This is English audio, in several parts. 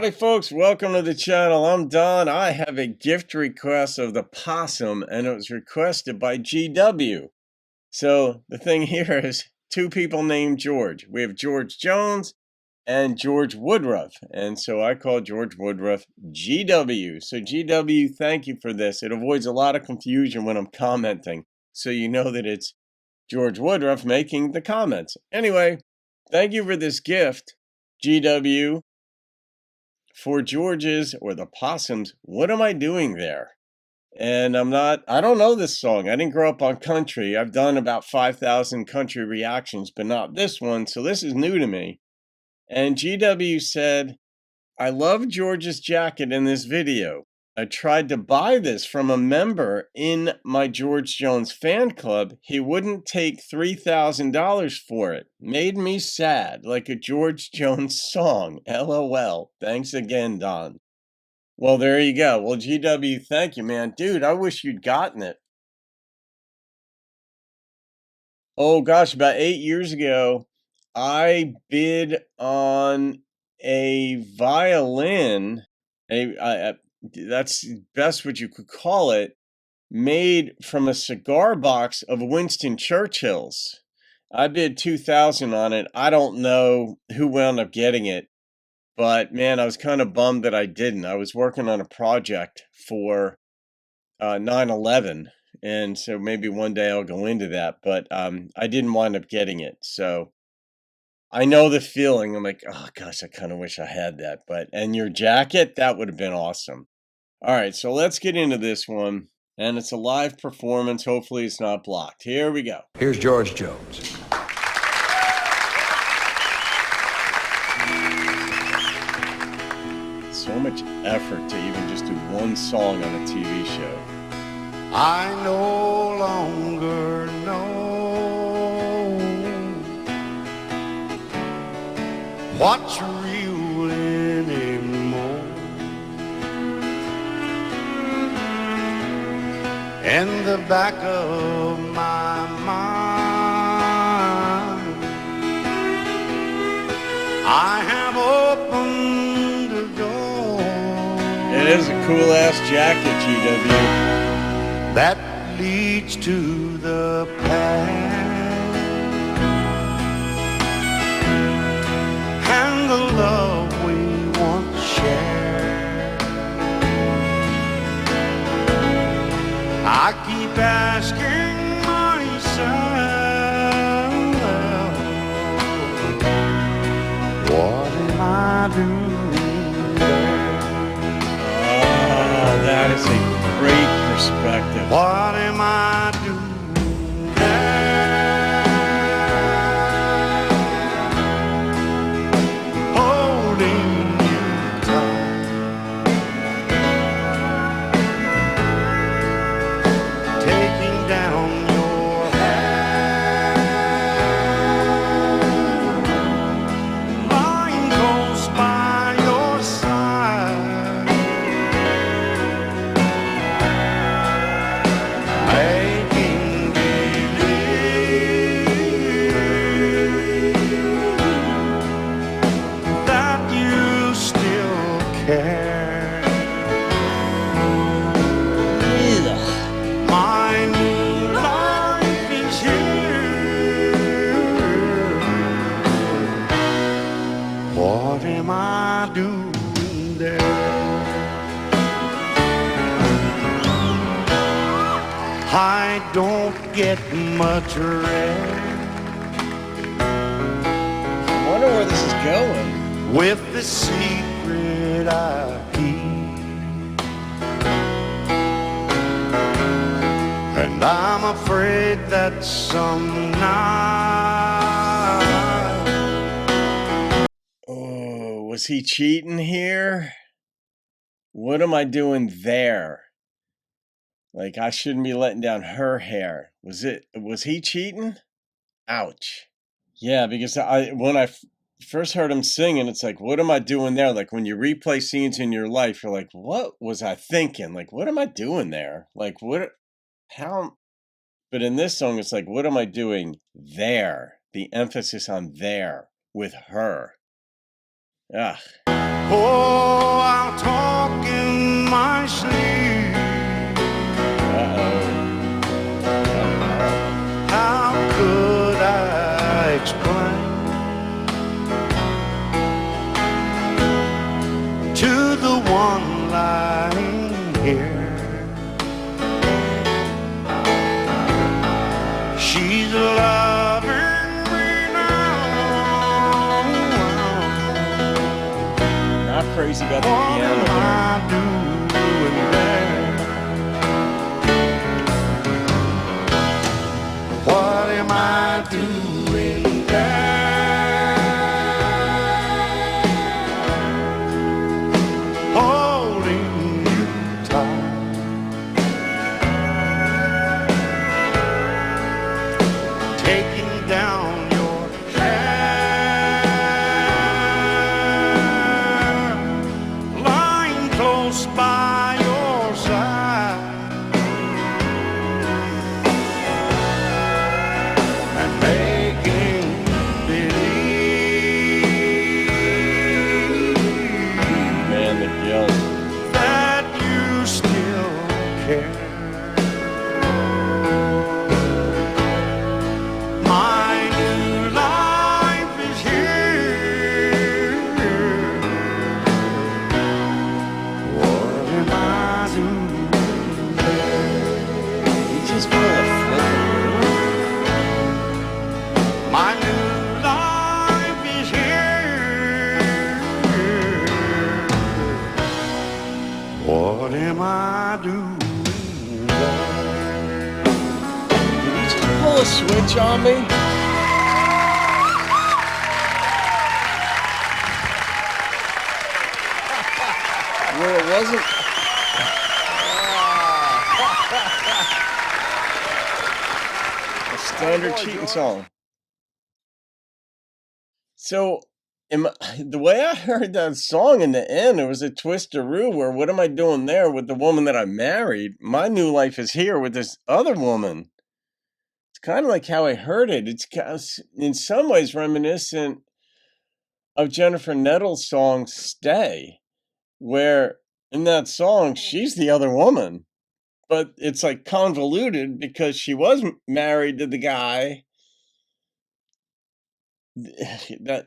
Howdy, folks. Welcome to the channel. I'm Don. I have a gift request of the possum, and it was requested by GW. So the thing here is two people named George. We have George Jones and George Woodruff. And so I call George Woodruff GW. So GW, thank you for this. It avoids a lot of confusion when I'm commenting. So you know that it's George Woodruff making the comments. Anyway, thank you for this gift, GW. For George's or the possums, what am I doing there? And I don't know this song. I didn't grow up on country. I've done about 5,000 country reactions, but not this one. So this is new to me. And GW said, I love George's jacket in this video. I tried to buy this from a member in my George Jones fan club. He wouldn't take $3,000 for it. Made me sad, like a George Jones song. LOL. Thanks again, Don. Well, there you go. Well, GW, thank you, man. Dude, I wish you'd gotten it. Oh, gosh, about 8 years ago, I bid on a violin, that's best what you could call it, made from a cigar box of Winston Churchill's. I bid 2,000 on it. I don't know who wound up getting it, but man, I was kind of bummed that I didn't. I was working on a project for 9/11, and so maybe one day I'll go into that, but I didn't wind up getting it. So I know the feeling. I'm like, oh gosh, I kind of wish I had that. And your jacket, that would have been awesome. All right, so let's get into this one. And it's a live performance. Hopefully it's not blocked. Here we go. Here's George Jones. So much effort to even just do one song on a TV show. I no longer know what's real anymore. In the back of my mind, I have opened the door. It is a cool ass jacket, GW. That leads to the past and the love we once shared. I keep asking myself, what am I doing there? Oh, that is a great perspective. What am I doing there? Holding you tight, taking down your hand, lying close by your side, making believe that you still care. My new life is here. What am I doing there? I don't get much rest I wonder where this is going. with the secret I keep, and I'm afraid that some night Oh, was he cheating here? What am I doing there? Like, I shouldn't be letting down her hair. Was he cheating? Ouch. Yeah, because when I first heard him singing, it's like, what am I doing there? Like, when you replay scenes in your life, you're like, what was I thinking? Like, what am I doing there? Like, how? But in this song, it's like, what am I doing there? The emphasis on there with her. Ugh. Oh, I'll talk in my sleep. How could I explain to the one lying here? She's loving me now. Not crazy about the What piano am there. I doing there? What am I doing there? Holding you tight, taking down your hair, lying close by your side, and making believe Man, the guilt. that you still care. My new life is here. What am I doing? You just feel a flip. My new life is here. What am I doing? Did you just pull a switch on me? Well, it wasn't. A standard cheating song. So, the way I heard that song in the end, it was a twisteroo where what am I doing there with the woman that I married? My new life is here with this other woman. It's kind of like how I heard it. It's in some ways reminiscent of Jennifer Nettles' song Stay, where in that song, she's the other woman. But it's like convoluted because she was married to the guy that,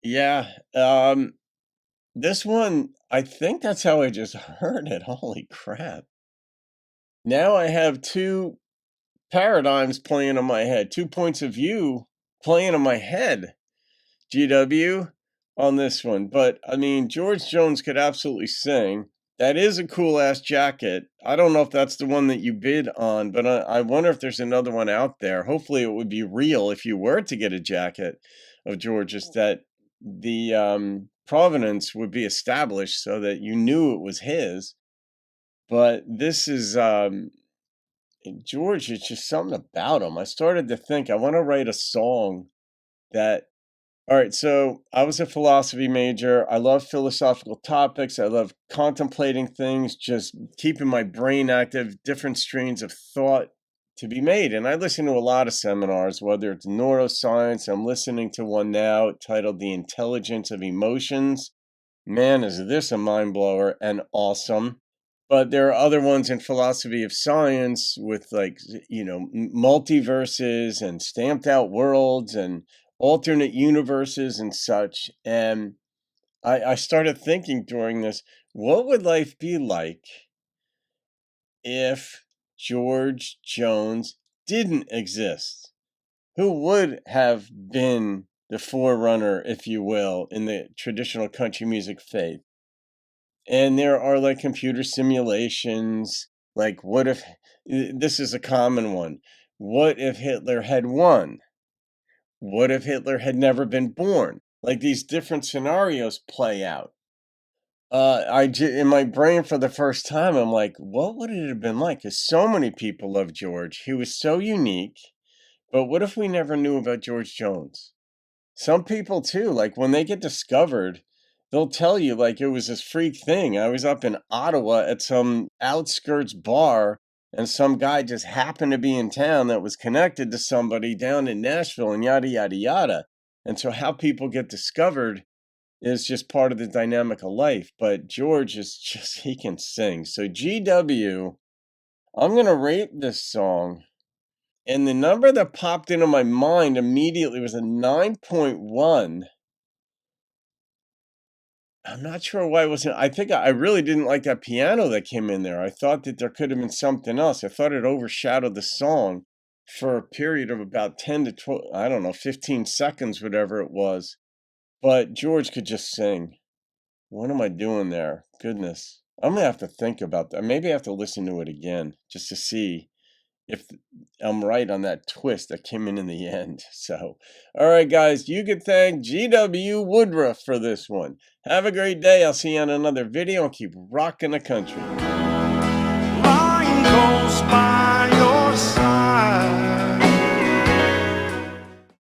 yeah. This one, I think that's how I just heard it. Holy crap. Now I have two paradigms playing in my head, 2 points of view playing in my head, GW, on this one. But I mean, George Jones could absolutely sing. That is a cool ass jacket. I don't know if that's the one that you bid on, but I wonder if there's another one out there. Hopefully, it would be real if you were to get a jacket of George's, that the provenance would be established so that you knew it was his. But this is George. It's just something about him. I started to think I want to write a song that. All right, so I was a philosophy major. I love philosophical topics. I love contemplating things, just keeping my brain active, different streams of thought to be made. And I listen to a lot of seminars, whether it's neuroscience. I'm listening to one now titled The Intelligence of Emotions. Man, is this a mind blower and awesome. But there are other ones in philosophy of science with like, multiverses and stamped out worlds and alternate universes and such. And I started thinking during this, what would life be like if George Jones didn't exist? Who would have been the forerunner, if you will, in the traditional country music faith? And there are like computer simulations. Like, what if this is a common one? What if Hitler had won? What if Hitler had never been born? Like these different scenarios play out. In my brain for the first time, I'm like, what would it have been like? Because so many people love George. He was so unique. But what if we never knew about George Jones? Some people too, like when they get discovered, they'll tell you like it was this freak thing. I was up in Ottawa at some outskirts bar, and some guy just happened to be in town that was connected to somebody down in Nashville and yada, yada, yada. And so, how people get discovered is just part of the dynamic of life. But George is just, he can sing. So GW, I'm going to rate this song. And the number that popped into my mind immediately was a 9.1. I'm not sure why it wasn't. I think I really didn't like that piano that came in there. I thought that there could have been something else. I thought it overshadowed the song for a period of about 10 to 12, I don't know, 15 seconds, whatever it was. But George could just sing. What am I doing there? Goodness. I'm gonna have to think about that. Maybe I have to listen to it again just to see if I'm right on that twist that came in the end. So, all right, guys, you can thank GW Woodruff for this one. Have a great day. I'll see you on another video and keep rocking the country. Line goes by.